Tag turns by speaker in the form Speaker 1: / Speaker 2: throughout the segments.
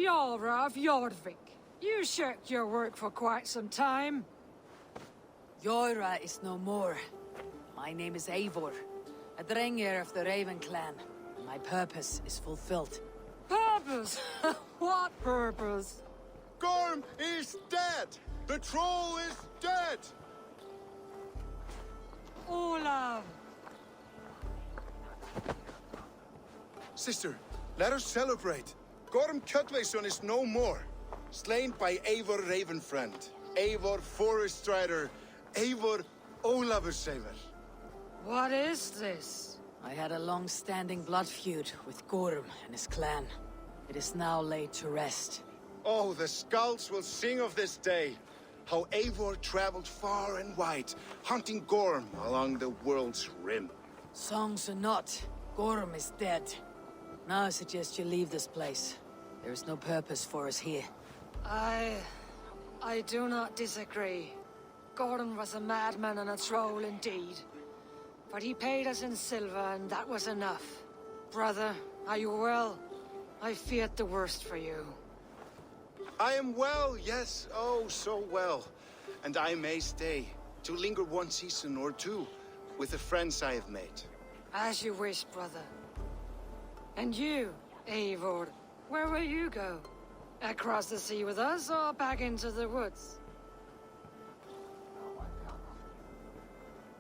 Speaker 1: Yara of Jorvik. You shirked your work for quite some time.
Speaker 2: Yora is no more. My name is Eivor, a Drengir of the Raven clan. My purpose is fulfilled.
Speaker 1: Purpose? What purpose?
Speaker 3: Gorm is dead! The troll is dead!
Speaker 1: Olav!
Speaker 3: Sister, let us celebrate. Gorm Kjötveson is no more. Slain by Eivor Ravenfriend, Eivor Forest Strider, Eivor Ólafursaver.
Speaker 1: What is this?
Speaker 2: I had a long-standing blood feud with Gorm and his clan. It is now laid to rest.
Speaker 3: Oh, the skulls will sing of this day. How Eivor traveled far and wide, hunting Gorm along the world's rim.
Speaker 2: Songs or not, Gorm is dead. Now I suggest you leave this place. There is no purpose for us here.
Speaker 1: I do not disagree. Gordon was a madman and a troll indeed. But he paid us in silver, and that was enough. Brother, are you well? I feared the worst for you.
Speaker 3: I am well, yes, oh, so well. And I may stay, to linger one season or two, with the friends I have made.
Speaker 1: As you wish, brother. And you, Eivor, where will you go? Across the sea with us, or back into the woods?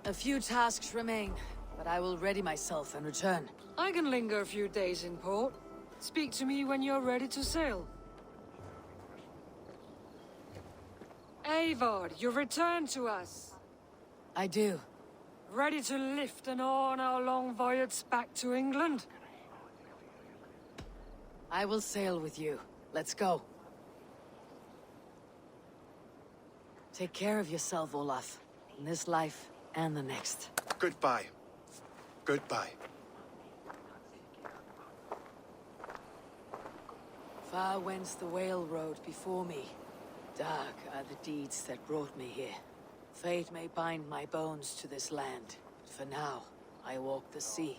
Speaker 2: A few tasks remain, but I will ready myself and return.
Speaker 1: I can linger a few days in port. Speak to me when you're ready to sail. Eivor, you return to us.
Speaker 2: I do.
Speaker 1: Ready to lift and on our long voyage back to England?
Speaker 2: I will sail with you. Let's go. Take care of yourself, Olaf. In this life and the next.
Speaker 3: Goodbye. Goodbye.
Speaker 2: Far wends the whale road before me. Dark are the deeds that brought me here. Fate may bind my bones to this land, but for now, I walk the sea.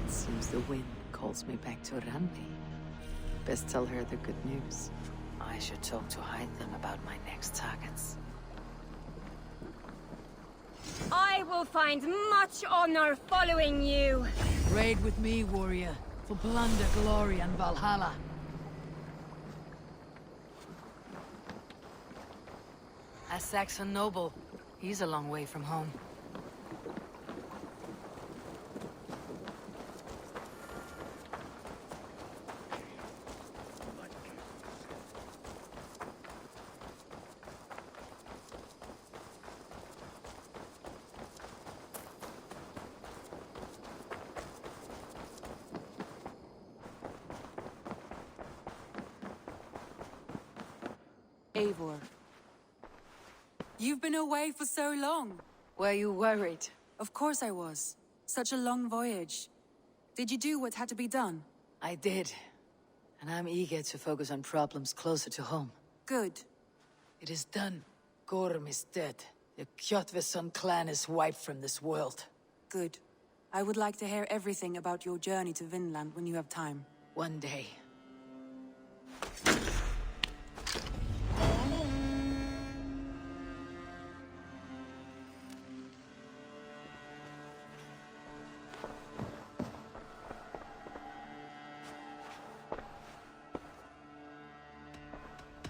Speaker 2: Seems the wind calls me back to Randi. Best tell her the good news. I should talk to Hytham about my next targets.
Speaker 4: I will find much honor following you.
Speaker 2: Raid with me, warrior, for plunder, glory, and Valhalla. A Saxon noble. He's a long way from home.
Speaker 5: Eivor. You've been away for so long.
Speaker 2: Were you worried?
Speaker 5: Of course I was. Such a long voyage. Did you do what had to be done?
Speaker 2: I did. And I'm eager to focus on problems closer to home.
Speaker 5: Good.
Speaker 2: It is done. Gorm is dead. The Kjötveson clan is wiped from this world.
Speaker 5: Good. I would like to hear everything about your journey to Vinland when you have time.
Speaker 2: One day.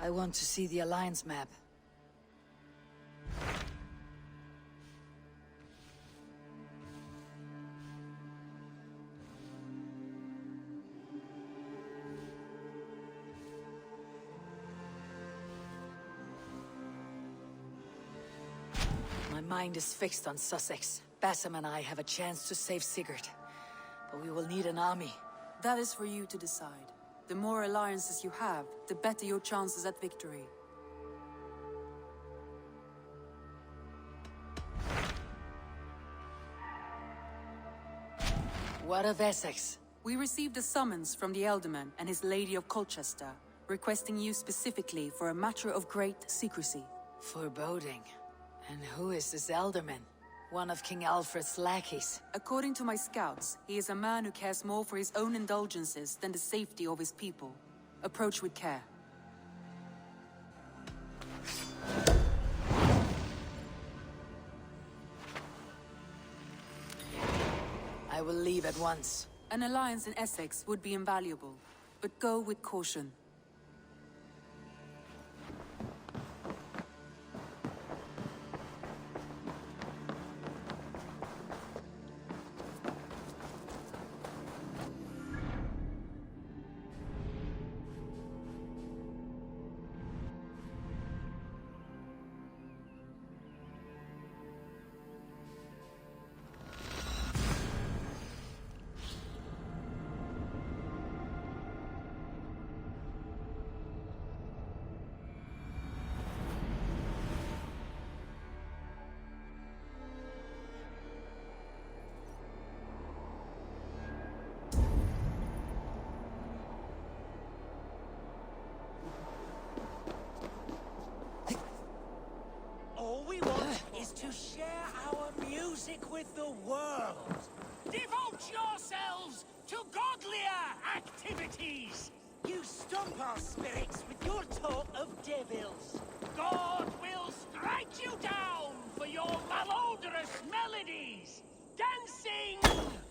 Speaker 2: I want to see the Alliance map. mind is fixed on Sussex. Bassam and I have a chance to save Sigurd. But we will need an army.
Speaker 5: That is for you to decide. The more alliances you have, the better your chances at victory.
Speaker 2: What of Essex?
Speaker 5: We received a summons from the Elderman and his Lady of Colchester, requesting you specifically for a matter of great secrecy.
Speaker 2: Foreboding. And who is this Elderman? One of King Alfred's lackeys.
Speaker 5: According to my scouts, he is a man who cares more for his own indulgences than the safety of his people. Approach with care.
Speaker 2: I will leave at once.
Speaker 5: An alliance in Essex would be invaluable, but go with caution.
Speaker 6: All we want is to share our music with the world. Devote yourselves to godlier activities. You stomp our spirits with your talk of devils. God will strike you down for your malodorous melodies. Dancing,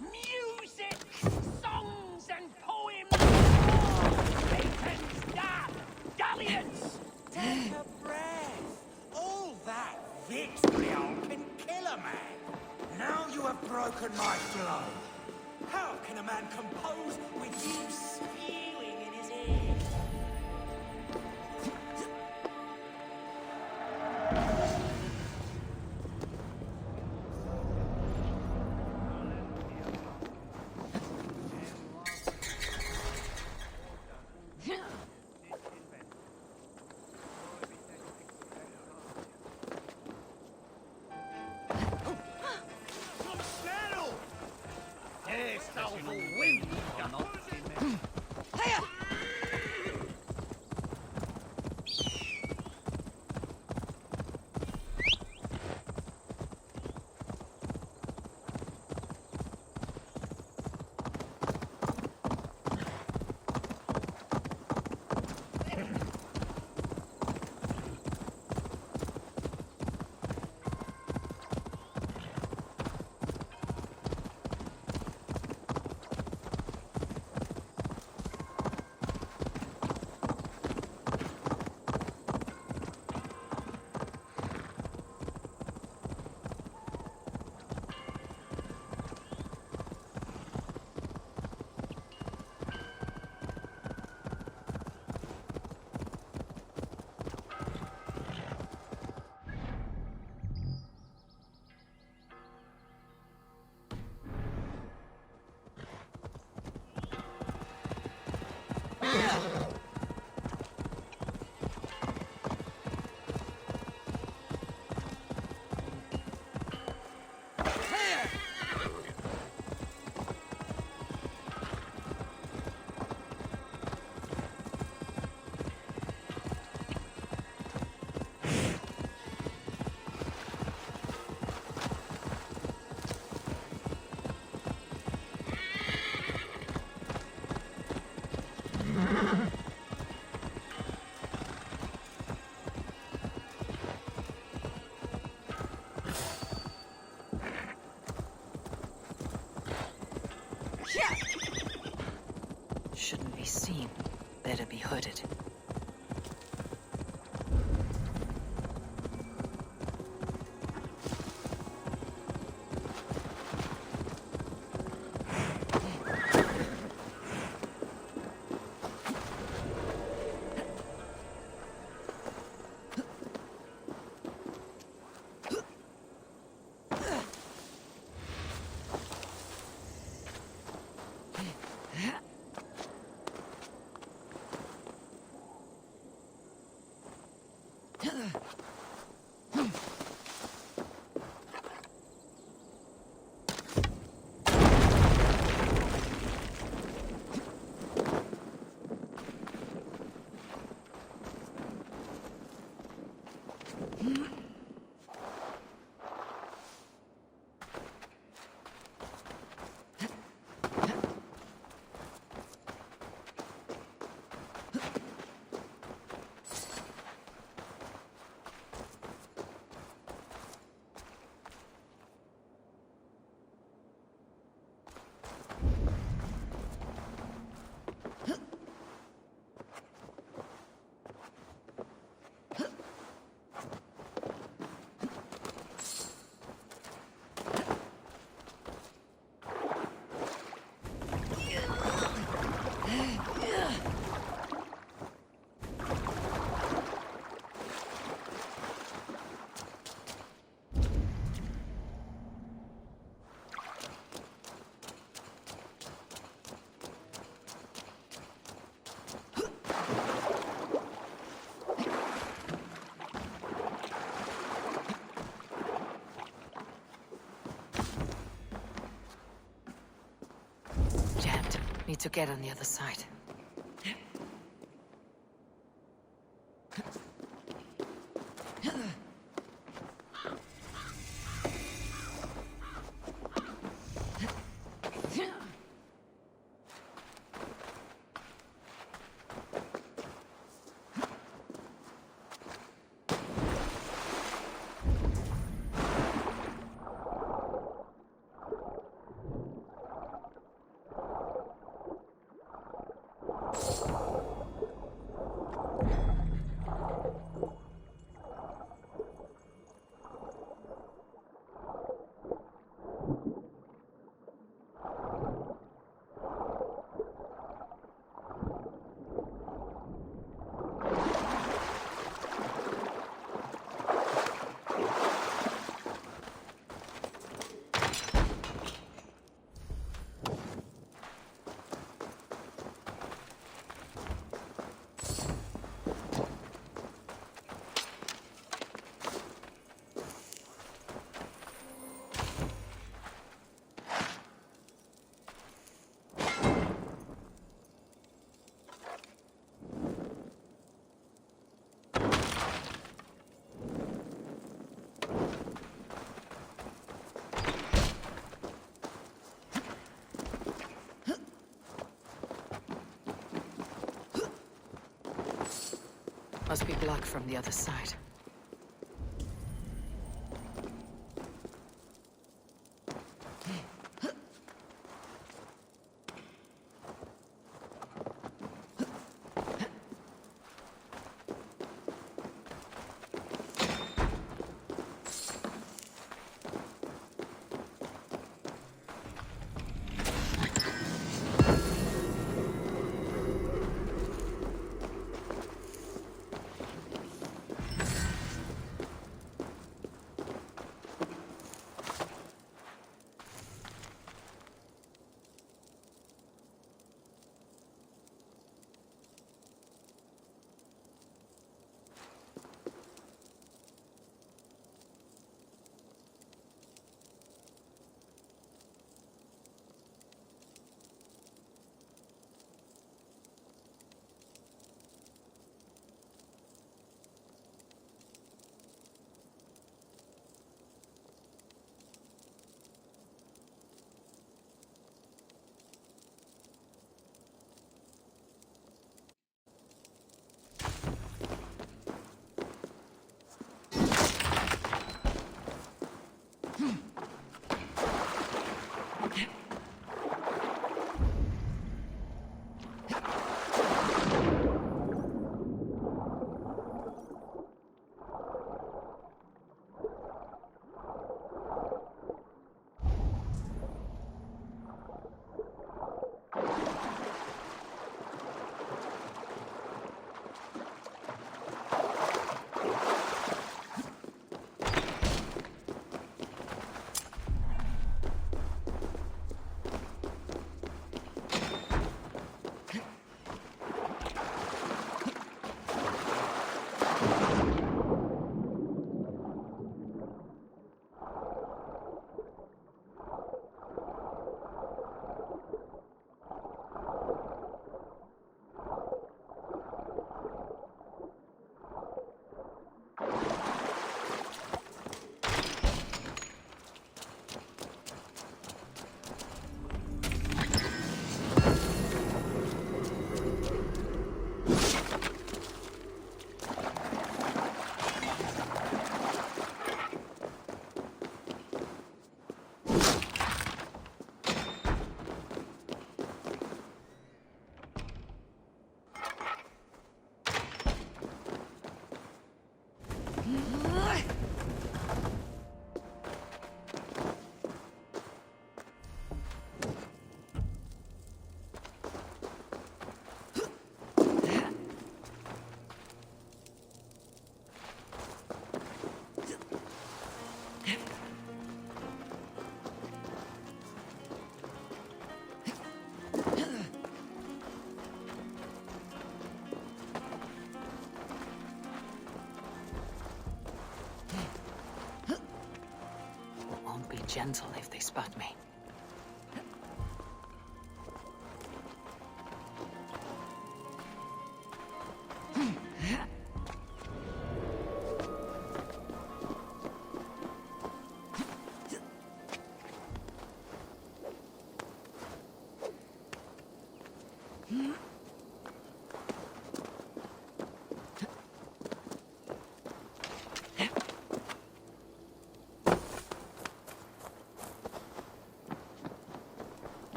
Speaker 6: music, songs and poems. Satan's damn dalliance. Take a breath. All that vitriol can kill a man. Now you have broken my flow. How can a man compose with you spewing in his ear?
Speaker 2: Shouldn't be seen. Better be hooded. Jammed. Need to get on the other side. Must be blocked from the other side. gentle if they spot me.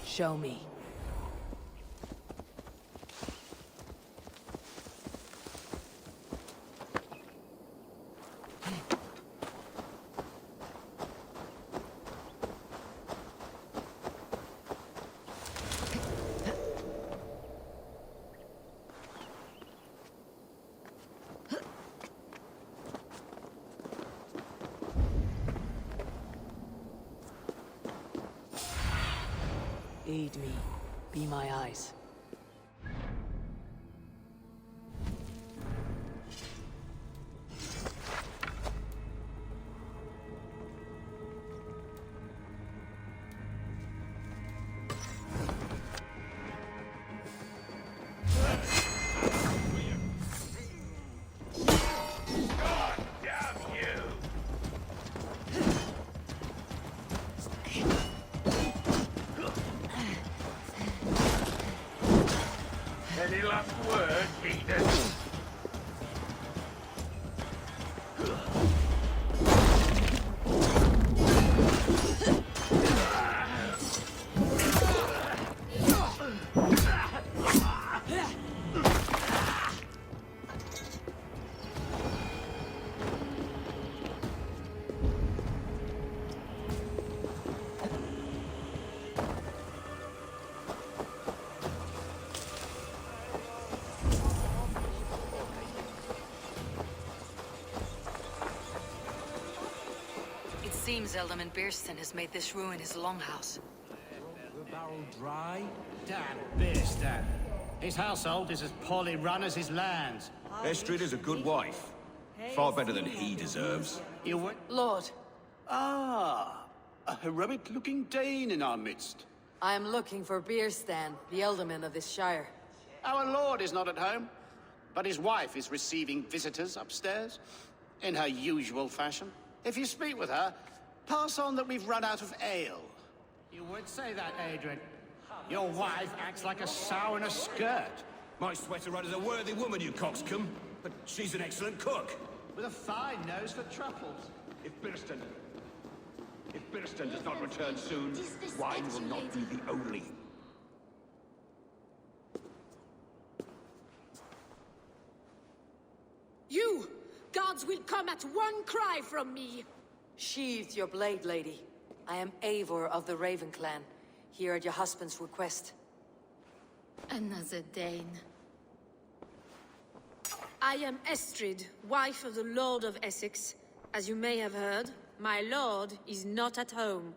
Speaker 2: Show me. Aid me. Be my eyes.
Speaker 7: Any last word, Edith?
Speaker 2: It seems Alderman Beerston has made this ruin his longhouse.
Speaker 6: The barrel dry? Damn Beerston. His household is as poorly run as his lands.
Speaker 8: Estrid is a good wife. Far better than he deserves.
Speaker 6: You would...
Speaker 2: Lord,
Speaker 9: Ah, a heroic-looking Dane in our midst.
Speaker 2: I am looking for Beerstan, the Alderman of this shire.
Speaker 9: Our lord is not at home, but his wife is receiving visitors upstairs, in her usual fashion. If you speak with her, pass on that we've run out of ale.
Speaker 6: You would say that, Adrian. Your wife acts like a sow in a skirt.
Speaker 8: My sweater run is a worthy woman, you coxcomb. But she's an excellent cook.
Speaker 6: With a fine nose for truffles.
Speaker 8: If Birston does not return soon, wine will not be the only.
Speaker 10: You! Gods will come at one cry from me!
Speaker 2: Sheathe your blade, lady. I am Eivor of the Raven clan, here at your husband's request.
Speaker 10: Another Dane. I am Estrid, wife of the Lord of Essex. As you may have heard, my lord is not at home.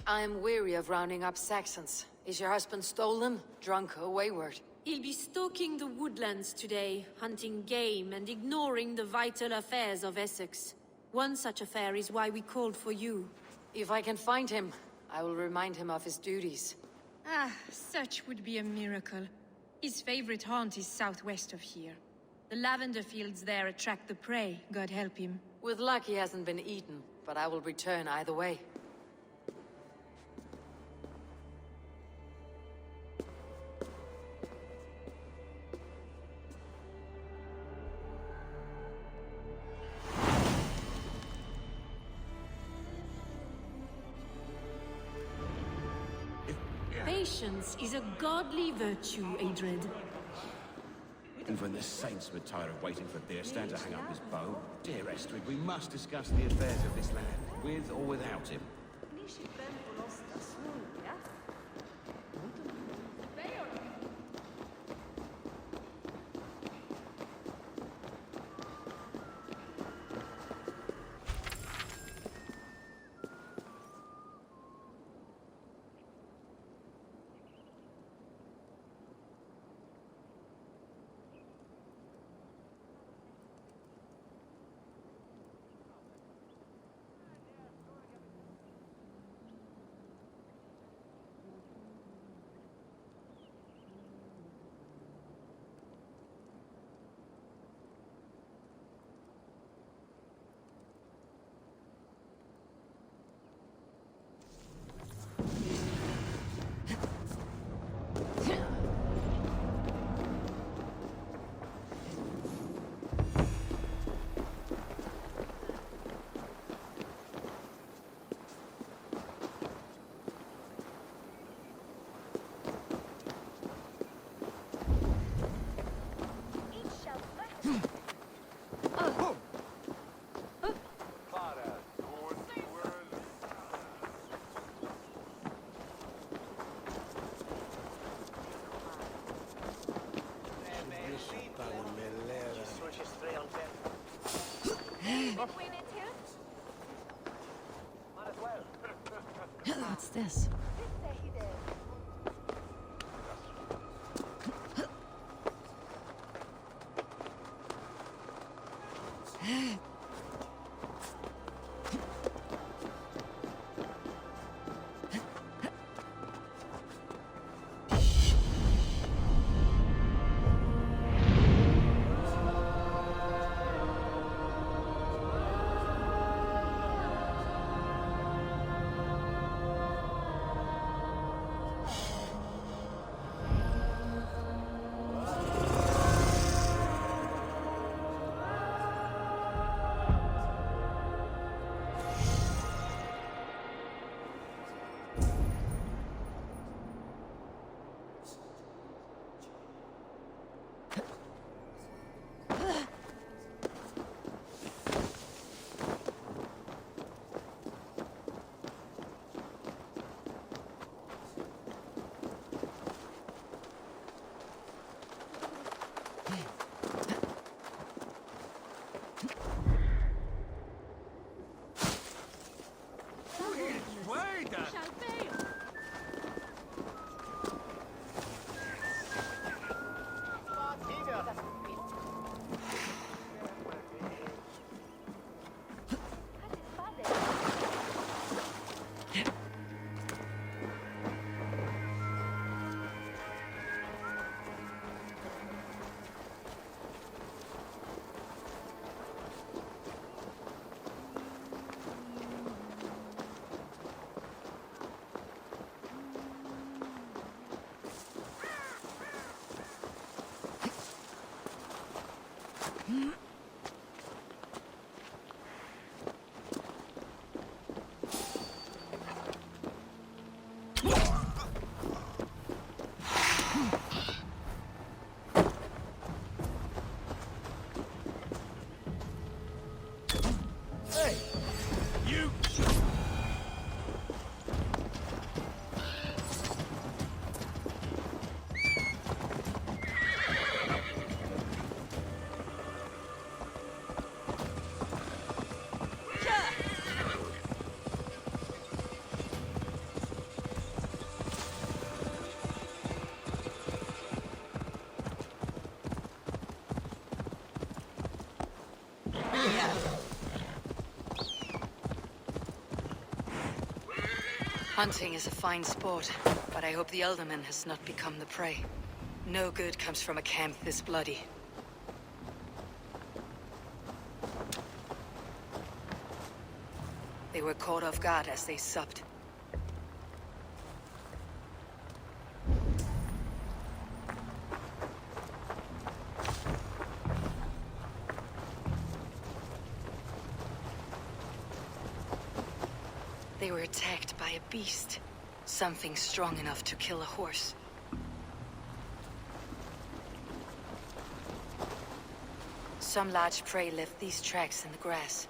Speaker 2: I am weary of rounding up Saxons. Is your husband stolen, drunk, or wayward?
Speaker 10: He'll be stalking the woodlands today, hunting game and ignoring the vital affairs of Essex. One such affair is why we called for you.
Speaker 2: If I can find him, I will remind him of his duties.
Speaker 10: Ah, such would be a miracle. His favorite haunt is southwest of here. The lavender fields there attract the prey, God help him.
Speaker 2: With luck, he hasn't been eaten, but I will return either way.
Speaker 10: Patience is a godly virtue, Adred.
Speaker 8: And when the saints would tire of waiting for Birstan to hang up his bow, dear Estrid, we must discuss the affairs of this land, with or without him.
Speaker 2: What's this? Hunting is a fine sport, but I hope the Elderman has not become the prey. No good comes from a camp this bloody. They were caught off guard as they supped. They were attacked by a beast. Something strong enough to kill a horse. Some large prey left these tracks in the grass.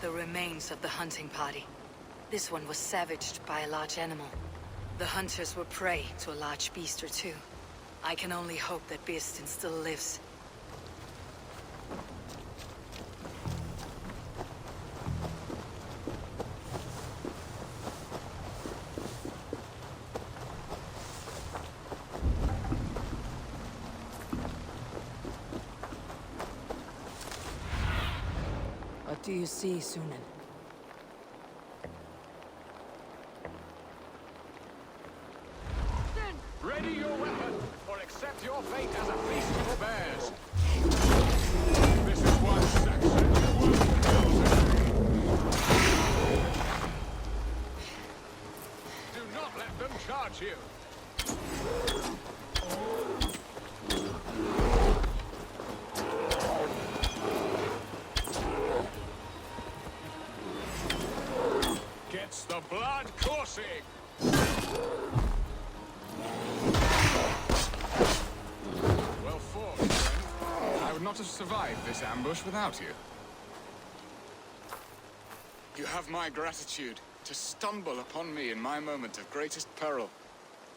Speaker 2: The remains of the hunting party. This one was savaged by a large animal. The hunters were prey to a large beast or two. I can only hope that Beastin still lives. What do you see, Sunan?
Speaker 7: Ready your weapon, or accept your fate as a feast for bears. This is one section that will do not let them charge you. Gets the blood coursing. Well fought. not have survived this ambush without you. You have my gratitude to stumble upon me in my moment of greatest peril.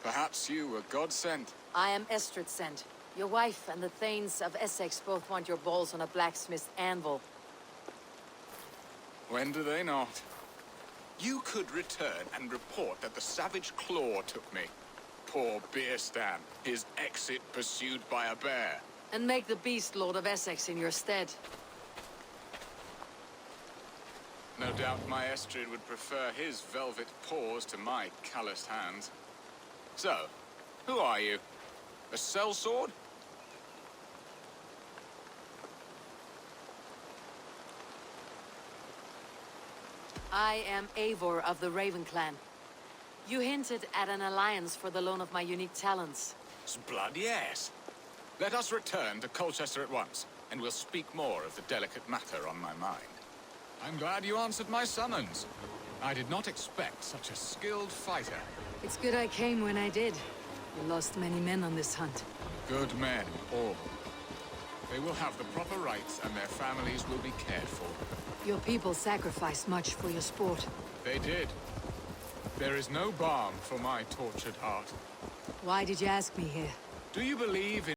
Speaker 7: Perhaps you were God sent.
Speaker 2: I am Estrid sent. Your wife and the Thanes of Essex both want your balls on a blacksmith's anvil.
Speaker 7: When do they not? You could return and report that the savage Claw took me. Poor Beerstan, his exit pursued by a bear.
Speaker 2: And make the beast Lord of Essex in your stead.
Speaker 7: No doubt my Estrid would prefer his velvet paws to my calloused hands. So, who are you? A sellsword?
Speaker 2: I am Eivor of the Raven Clan. You hinted at an alliance for the loan of my unique talents.
Speaker 7: Blood, yes. Let us return to Colchester at once, and we'll speak more of the delicate matter on my mind. I'm glad you answered my summons. I did not expect such a skilled fighter.
Speaker 2: It's good I came when I did. We lost many men on this hunt.
Speaker 7: Good men, all. They will have the proper rights, and their families will be cared for.
Speaker 2: Your people sacrificed much for your sport.
Speaker 7: They did. There is no balm for my tortured heart.
Speaker 2: Why did you ask me here?
Speaker 7: Do you believe in...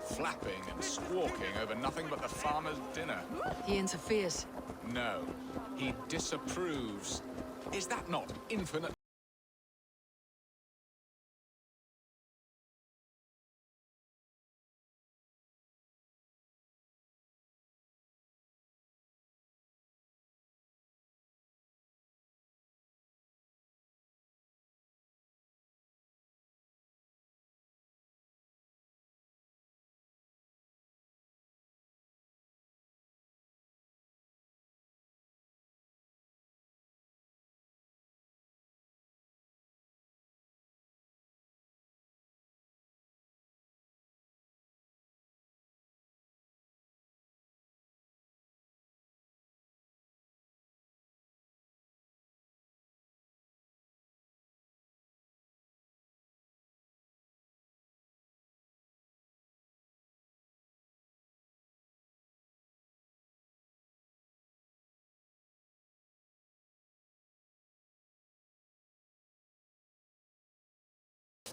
Speaker 7: flapping and squawking over nothing but the farmer's dinner?
Speaker 2: He interferes.
Speaker 7: No, he disapproves. Is that not infinite?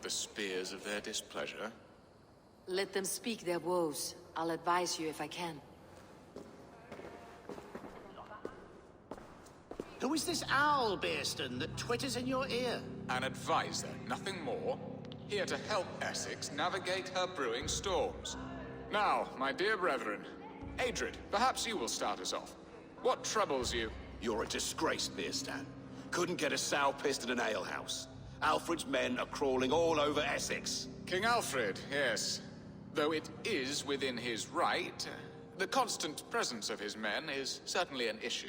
Speaker 7: The spears of their displeasure?
Speaker 2: Let them speak their woes. I'll advise you if I can.
Speaker 9: Who is this owl, Beerston, that twitters in your ear?
Speaker 7: An advisor, nothing more. Here to help Essex navigate her brewing storms. Now, my dear brethren, Adrid, perhaps you will start us off. What troubles you?
Speaker 8: You're a disgrace, Beerstan. Couldn't get a sow pissed at an alehouse. Alfred's men are crawling all over Essex.
Speaker 7: King Alfred, yes. Though it is within his right, the constant presence of his men is certainly an issue.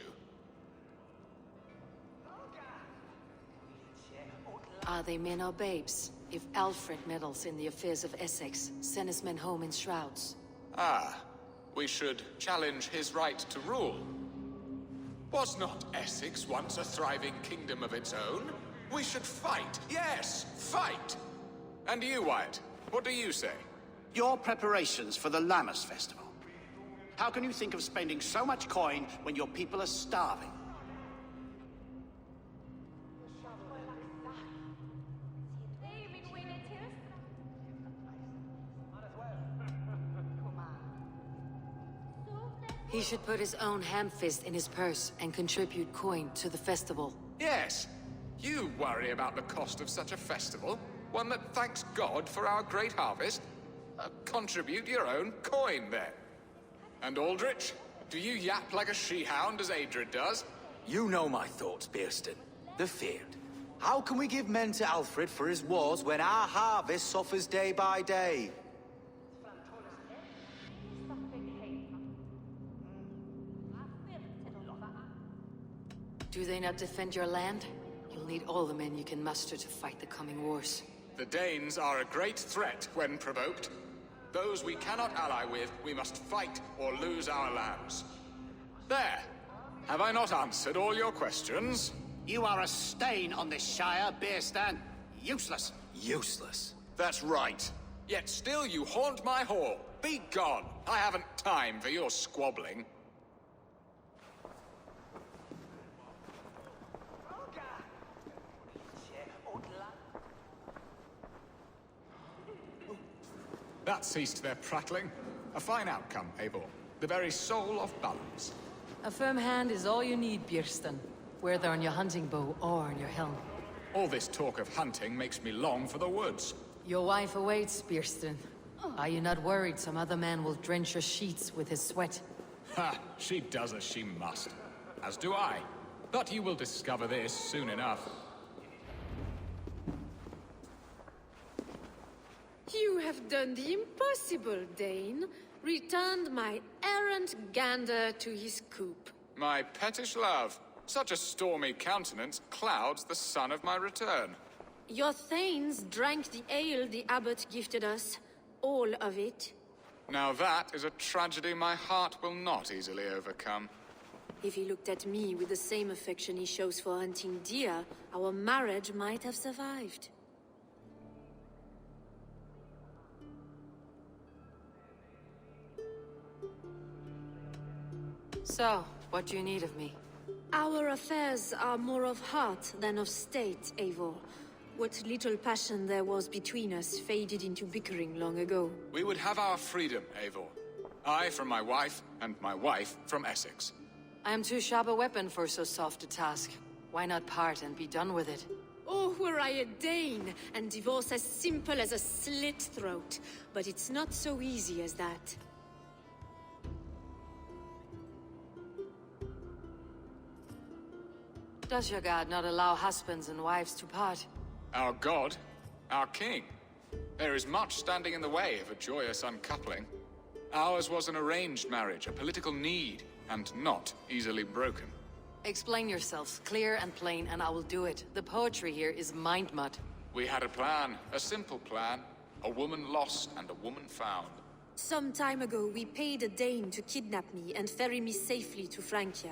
Speaker 2: Are they men or babes? If Alfred meddles in the affairs of Essex, send his men home in shrouds.
Speaker 7: Ah, we should challenge his right to rule. Was not Essex once a thriving kingdom of its own? We should fight, yes, fight! And you, Wyatt, what do you say?
Speaker 9: Your preparations for the Lammas Festival. How can you think of spending so much coin when your people are starving?
Speaker 2: He should put his own ham-fist in his purse and contribute coin to the festival.
Speaker 7: Yes, you worry about the cost of such a festival, one that thanks God for our great harvest. Contribute your own coin, then. And Aldrich, do you yap like a she-hound as Adrid does?
Speaker 11: You know my thoughts, Beerstan. The feared. How can we give men to Alfred for his wars when our harvest suffers day by day?
Speaker 2: Do they not defend your land? You'll need all the men you can muster to fight the coming wars.
Speaker 7: The Danes are a great threat when provoked. Those we cannot ally with, we must fight or lose our lands. There! Have I not answered all your questions?
Speaker 9: You are a stain on this Shire, Beerstan. Useless.
Speaker 11: Useless.
Speaker 8: That's right.
Speaker 7: Yet still you haunt my hall. Be gone! I haven't time for your squabbling. That ceased their prattling. A fine outcome, Eivor. The very soul of balance.
Speaker 2: A firm hand is all you need, Beerstan. Whether on your hunting bow or on your helm.
Speaker 7: All this talk of hunting makes me long for the woods.
Speaker 2: Your wife awaits, Beerstan. Are you not worried some other man will drench your sheets with his sweat?
Speaker 7: Ha! She does as she must. As do I. But you will discover this soon enough.
Speaker 10: You have done the impossible, Dane. Returned my errant gander to his coop.
Speaker 7: My pettish love. Such a stormy countenance clouds the sun of my return.
Speaker 10: Your thanes drank the ale the abbot gifted us. All of it.
Speaker 7: Now that is a tragedy my heart will not easily overcome.
Speaker 10: If he looked at me with the same affection he shows for hunting deer, our marriage might have survived.
Speaker 2: So, what do you need of me?
Speaker 10: Our affairs are more of heart than of state, Eivor. What little passion there was between us faded into bickering long ago.
Speaker 7: We would have our freedom, Eivor. I from my wife, and my wife from Essex.
Speaker 2: I am too sharp a weapon for so soft a task. Why not part and be done with it?
Speaker 10: Oh, were I a Dane, and divorce as simple as a slit throat. But it's not so easy as that.
Speaker 2: Does your god not allow husbands and wives to part?
Speaker 7: Our god, our king. There is much standing in the way of a joyous uncoupling. Ours was an arranged marriage, a political need, and not easily broken.
Speaker 2: Explain yourselves, clear and plain, and I will do it. The poetry here is mind mud.
Speaker 7: We had a plan, a simple plan. A woman lost and a woman found.
Speaker 10: Some time ago, we paid a Dane to kidnap me and ferry me safely to Francia.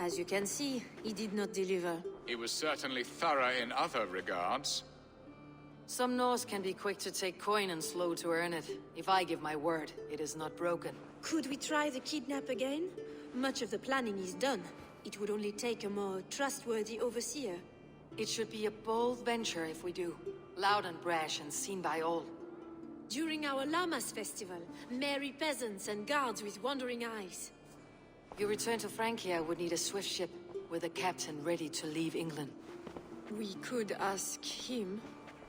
Speaker 10: As you can see, he did not deliver.
Speaker 7: He was certainly thorough in other regards.
Speaker 2: Some Norse can be quick to take coin and slow to earn it. If I give my word, it is not broken.
Speaker 10: Could we try the kidnap again? Much of the planning is done. It would only take a more trustworthy overseer.
Speaker 2: It should be a bold venture if we do. Loud and brash and seen by all.
Speaker 10: During our Lammas festival, merry peasants and guards with wandering eyes.
Speaker 2: Your return to Francia would need a swift ship, with a captain ready to leave England.
Speaker 10: We could ask him.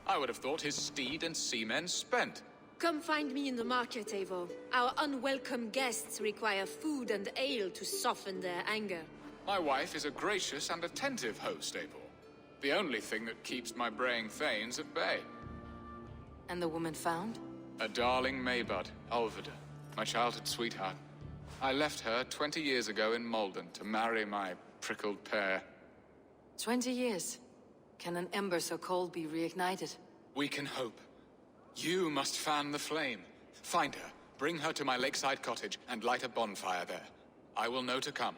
Speaker 7: I would have thought his steed and seamen spent.
Speaker 10: Come find me in the market, Eivor. Our unwelcome guests require food and ale to soften their anger.
Speaker 7: My wife is a gracious and attentive host, Eivor. The only thing that keeps my braying thanes at bay.
Speaker 2: And the woman found?
Speaker 7: A darling Maybud, Ulvida, my childhood sweetheart. I left her 20 years ago in Malden to marry my prickled pear.
Speaker 2: 20 years. Can an ember so cold be reignited?
Speaker 7: We can hope. You must fan the flame. Find her, bring her to my lakeside cottage, and light a bonfire there. I will know to come.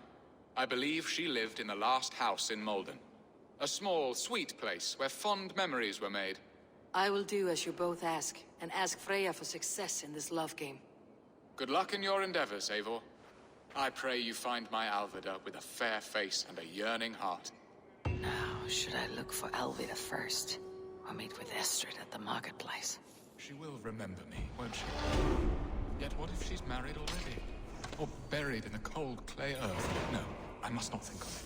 Speaker 7: I believe she lived in the last house in Malden. A small, sweet place where fond memories were made.
Speaker 2: I will do as you both ask, and ask Freya for success in this love game.
Speaker 7: Good luck in your endeavors, Eivor. I pray you find my Alvida with a fair face and a yearning heart.
Speaker 2: Now, should I look for Alvida first, or meet with Estrid at the marketplace?
Speaker 7: She will remember me, won't she? Yet what if she's married already? Or buried in the cold clay earth? No, I must not think of it.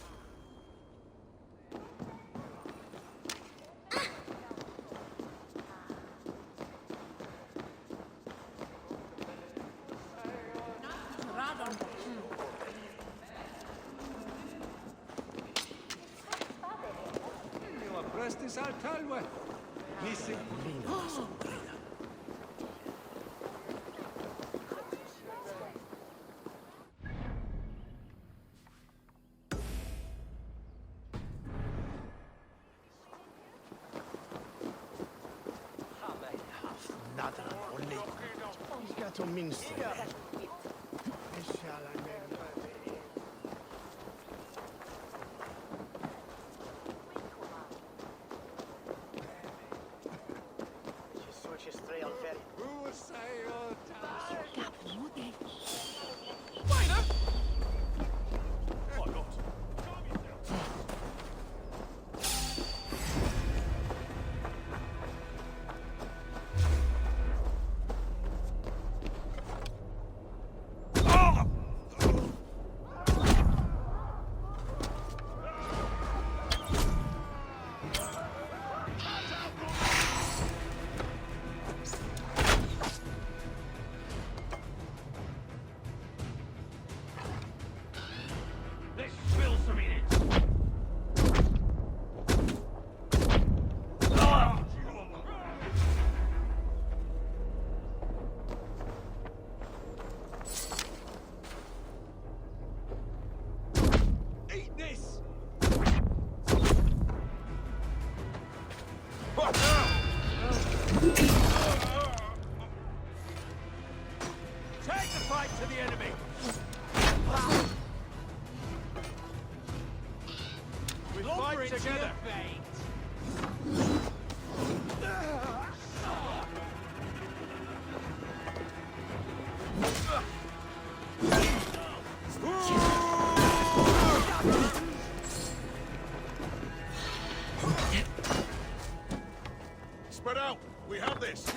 Speaker 3: Spread out! We have this!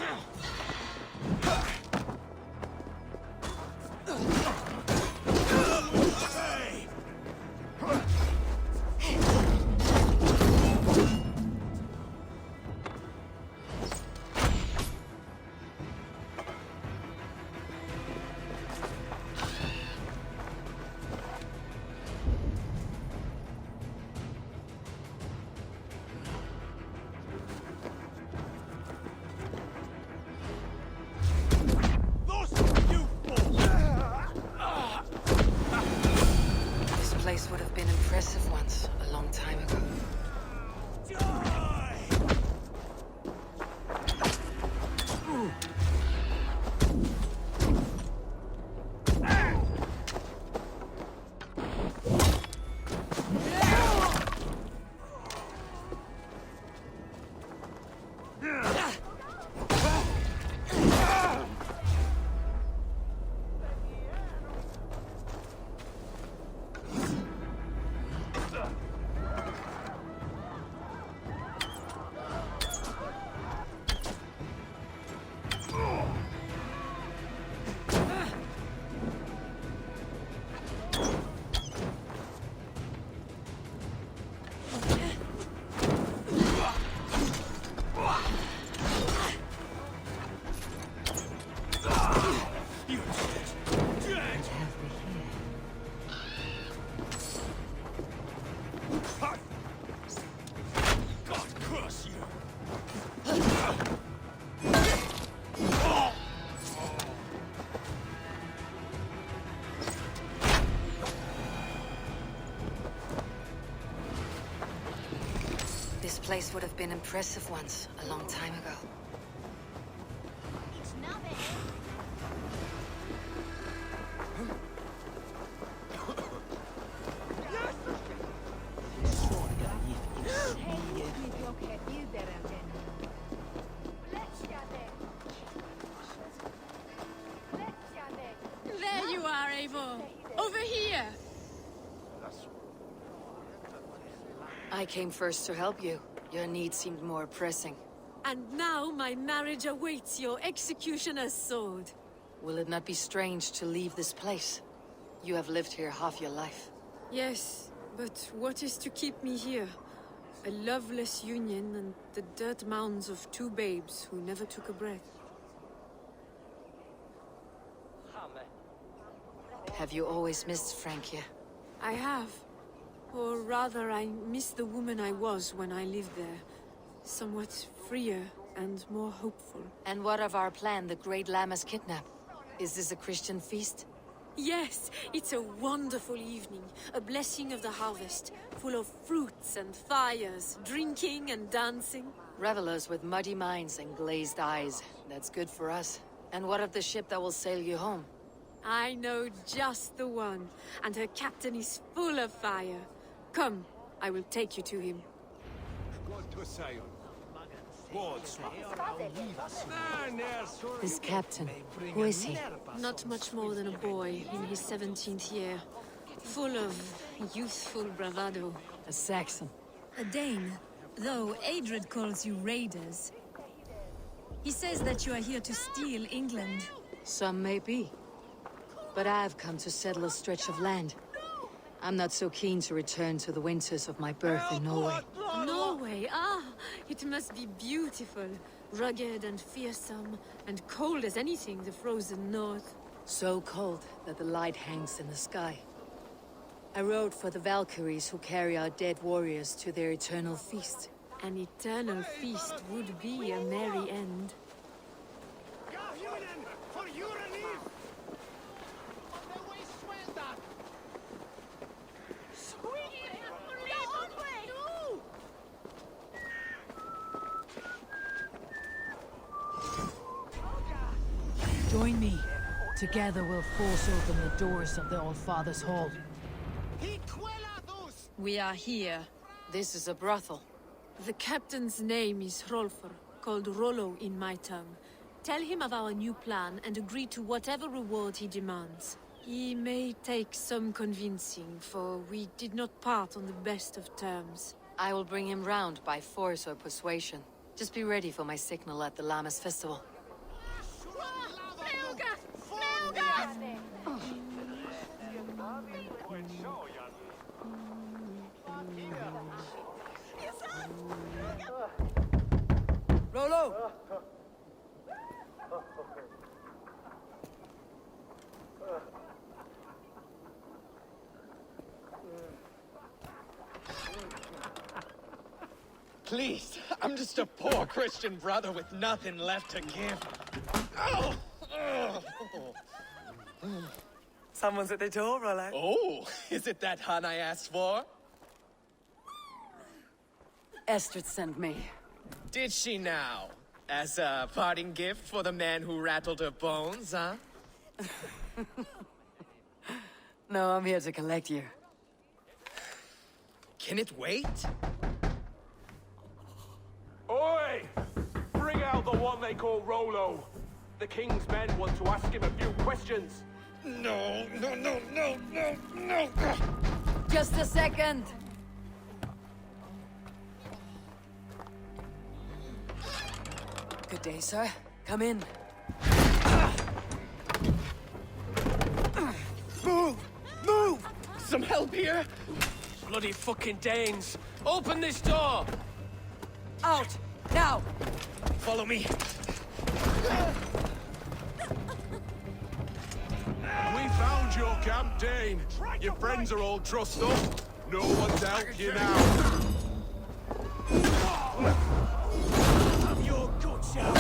Speaker 1: place would have been impressive once, a long time ago.
Speaker 10: There you are, Eivor. Over here.
Speaker 2: I came first to help you. Your need seemed more pressing.
Speaker 10: And now my marriage awaits your executioner's sword.
Speaker 2: Will it not be strange to leave this place? You have lived here half your life.
Speaker 10: Yes, but what is to keep me here? A loveless union and the dirt mounds of two babes who never took a breath.
Speaker 2: Have you always missed Frankia?
Speaker 10: I have. Or rather, I miss the woman I was when I lived there. Somewhat freer and more hopeful.
Speaker 2: And what of our plan, the Great Lammas kidnap? Is this a Christian feast?
Speaker 10: Yes, it's a wonderful evening. A blessing of the harvest, full of fruits and fires, drinking and dancing.
Speaker 2: Revelers with muddy minds and glazed eyes. That's good for us. And what of the ship that will sail you home?
Speaker 10: I know just the one, and her captain is full of fire. Come, I will take you to him.
Speaker 2: This captain, who is he?
Speaker 10: Not much more than a boy in his 17th year. Full of youthful bravado.
Speaker 2: A Saxon.
Speaker 12: A Dane, though Adred calls you raiders. He says that you are here to steal England.
Speaker 2: Some may be. But I've come to settle a stretch of land. I'm not so keen to return to the winters of my birth in Norway.
Speaker 10: Norway, ah! It must be beautiful. Rugged and fearsome, and cold as anything the frozen north.
Speaker 2: So cold that the light hangs in the sky. I rode for the Valkyries who carry our dead warriors to their eternal feast.
Speaker 10: An eternal feast would be a merry end.
Speaker 12: Join me. Together we'll force open the doors of the All-Father's Hall. We are here.
Speaker 2: This is a brothel.
Speaker 10: The captain's name is Hrolfr, called Rollo in my tongue. Tell him of our new plan and agree to whatever reward he demands. He may take some convincing, for we did not part on the best of terms.
Speaker 2: I will bring him round by force or persuasion. Just be ready for my signal at the Lammas festival.
Speaker 6: Rollo!
Speaker 13: Please, I'm just a poor Christian brother with nothing left to give. Oh!
Speaker 6: Someone's at the door, Rollo.
Speaker 13: Oh, is it that hun I asked for?
Speaker 2: Estrid sent me.
Speaker 13: Did she now? As a parting gift for the man who rattled her bones, huh?
Speaker 2: No, I'm here to collect you.
Speaker 13: Can it wait?
Speaker 14: Oi! Bring out the one they call Rollo. The king's men want to ask him a few questions.
Speaker 13: No.
Speaker 2: Just a second. Good day, sir. Come in.
Speaker 13: Move! Some help here? Bloody fucking Danes! Open this door!
Speaker 2: Out! Now!
Speaker 13: Follow me.
Speaker 14: We found your camp, Dane. Your friends are all trussed up. No one's helped you now.
Speaker 6: I'm your good show.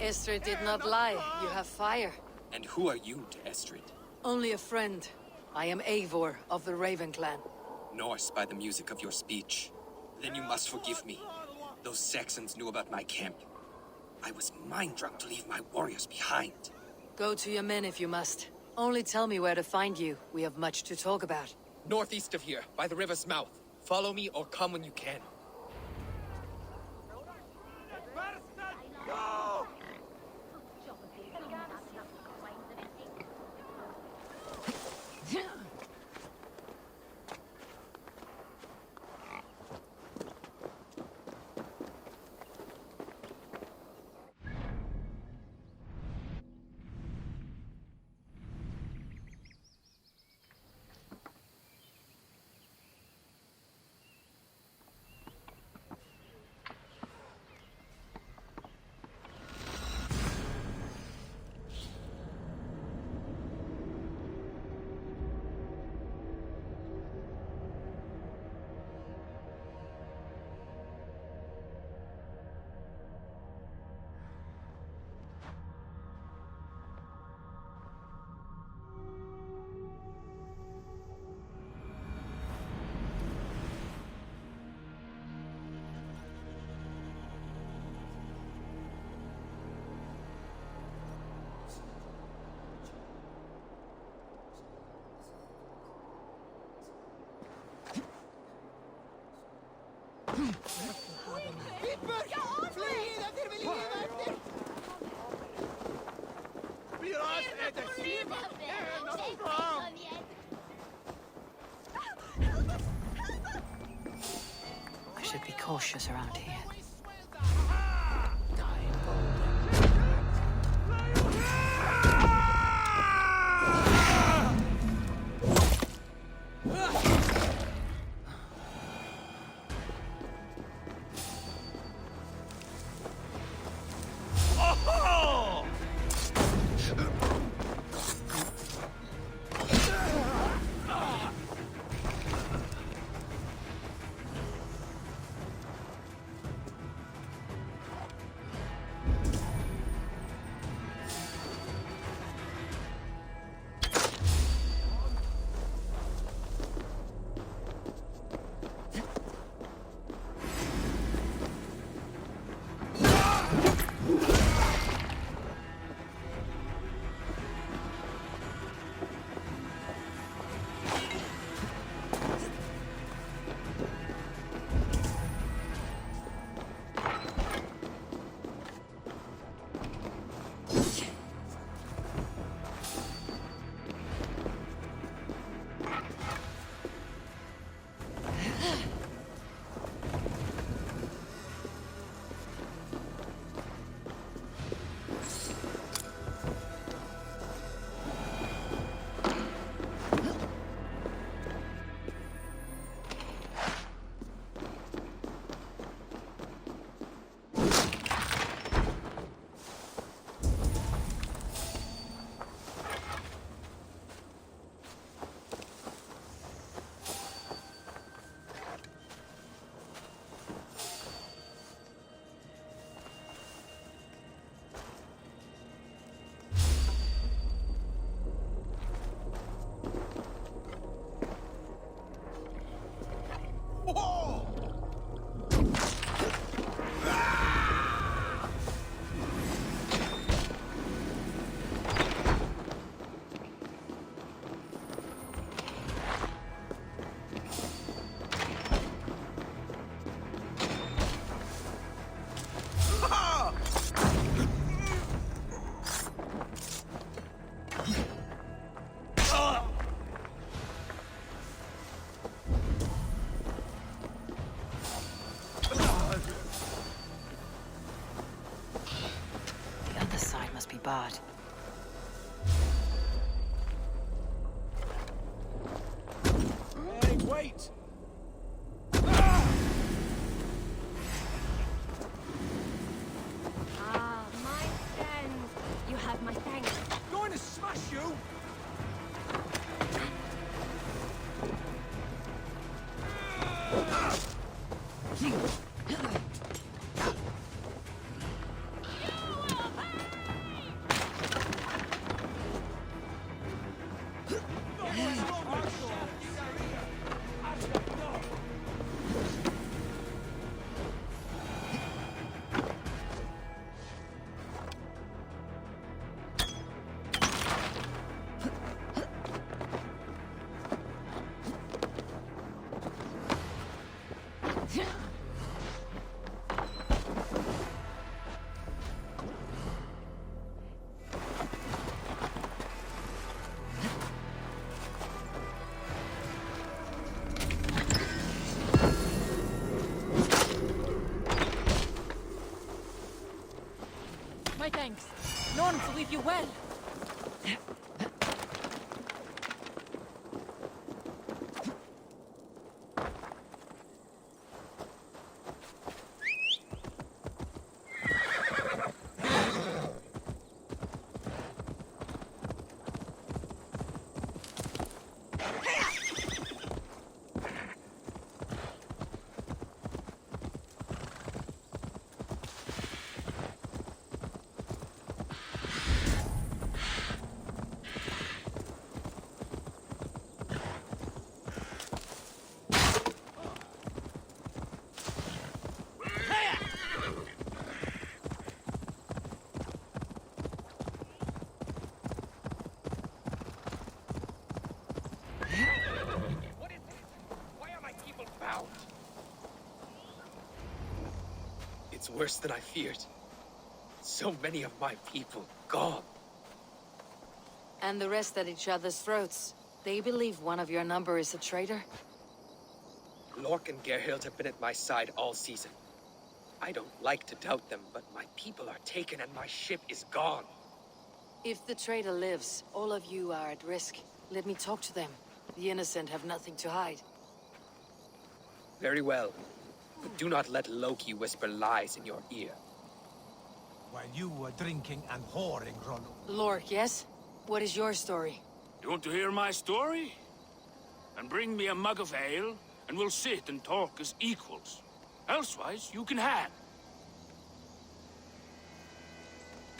Speaker 2: Estrid did not lie. You have fire.
Speaker 15: And who are you to Estrid?
Speaker 2: Only a friend. I am Eivor of the Raven clan.
Speaker 15: Norse by the music of your speech. Then you must forgive me. Those Saxons knew about my camp. I was mind-drunk to leave my warriors behind.
Speaker 2: Go to your men if you must. Only tell me where to find you. We have much to talk about.
Speaker 13: Northeast of here, by the river's mouth. Follow me or come when you can.
Speaker 2: I should be cautious around here. Bad.
Speaker 14: Hey, wait!
Speaker 4: Ah, my friend. You have my thanks.
Speaker 14: Going to smash you!
Speaker 4: You will
Speaker 5: My thanks. Norns will leave you well.
Speaker 15: It's worse than I feared. So many of my people gone.
Speaker 2: And the rest at each other's throats. They believe one of your number is a traitor?
Speaker 15: Lork and Gerhild have been at my side all season. I don't like to doubt them, but my people are taken and my ship is gone.
Speaker 2: If the traitor lives, all of you are at risk. Let me talk to them. The innocent have nothing to hide.
Speaker 15: Very well. But do not let Loki whisper lies in your ear.
Speaker 6: While you were drinking and whoring, Rollo.
Speaker 2: Lork, yes? What is your story?
Speaker 16: You want to hear my story? And bring me a mug of ale, and we'll sit and talk as equals. Elsewise, you can hang.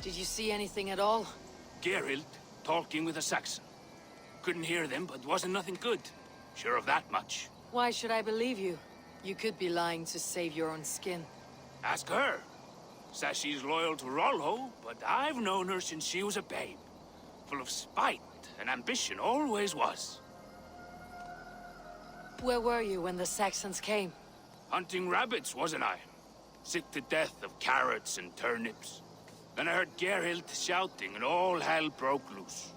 Speaker 2: Did you see anything at all?
Speaker 16: Geralt talking with a Saxon. Couldn't hear them, but wasn't nothing good. Sure of that much.
Speaker 2: Why should I believe you? You could be lying to save your own skin.
Speaker 16: Ask her. Says she's loyal to Rollo, but I've known her since she was a babe. Full of spite and ambition, always was.
Speaker 2: Where were you when the Saxons came?
Speaker 16: Hunting rabbits, wasn't I? Sick to death of carrots and turnips. Then I heard Geralt shouting and all hell broke loose.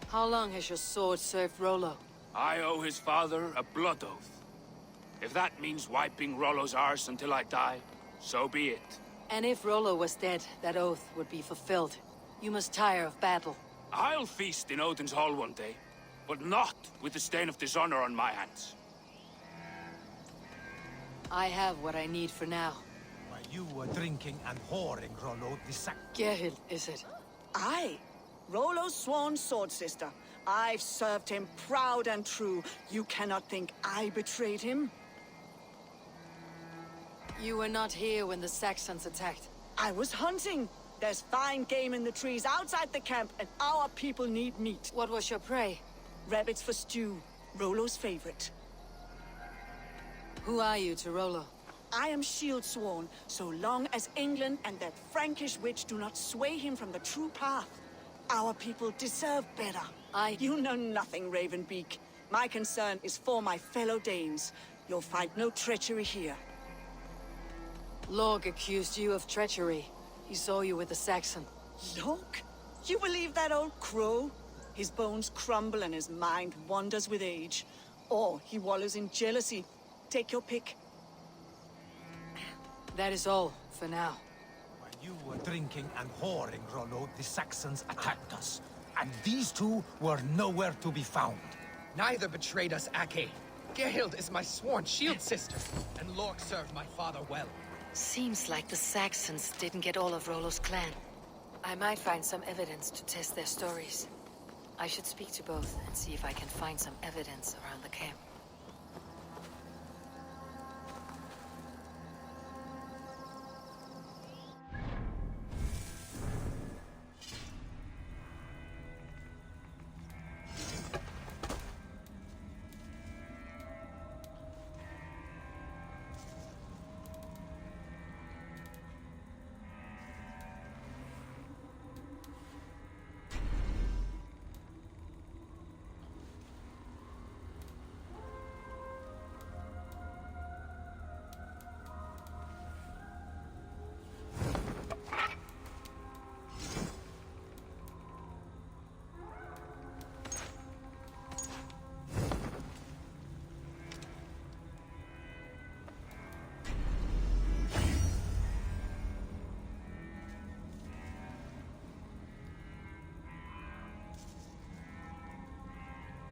Speaker 2: How long has your sword served Rollo?
Speaker 16: I owe his father a blood oath. If that means wiping Rollo's arse until I die, so be it.
Speaker 2: And if Rollo was dead, that oath would be fulfilled. You must tire of battle.
Speaker 16: I'll feast in Odin's hall one day, but not with the stain of dishonor on my hands.
Speaker 2: I have what I need for now.
Speaker 6: While you were drinking and whoring, Rollo, the
Speaker 2: Gerhild, is it?
Speaker 17: Aye. Rollo's sworn sword sister. I've served him proud and true. You cannot think I betrayed him?
Speaker 2: You were not here when the Saxons attacked.
Speaker 17: I was hunting. There's fine game in the trees outside the camp, and our people need meat.
Speaker 2: What was your prey?
Speaker 17: Rabbits for stew. Rollo's favorite.
Speaker 2: Who are you to Rollo?
Speaker 17: I am shield sworn, so long as England and that Frankish witch do not sway him from the true path. Our people deserve better. You know nothing, Ravenbeak. My concern is for my fellow Danes. You'll find no treachery here.
Speaker 2: Lorg accused you of treachery. He saw you with the Saxon.
Speaker 17: Lorg? You believe that old crow? His bones crumble and his mind wanders with age. Or he wallows in jealousy. Take your pick.
Speaker 2: That is all, for now.
Speaker 6: While you were drinking and whoring, Rollo, the Saxons attacked us. And these two were nowhere to be found.
Speaker 15: Neither betrayed us, Ake. Gerhild is my sworn shield sister, and Lork served my father well.
Speaker 2: Seems like the Saxons didn't get all of Rollo's clan. I might find some evidence to test their stories. I should speak to both and see if I can find some evidence around the camp.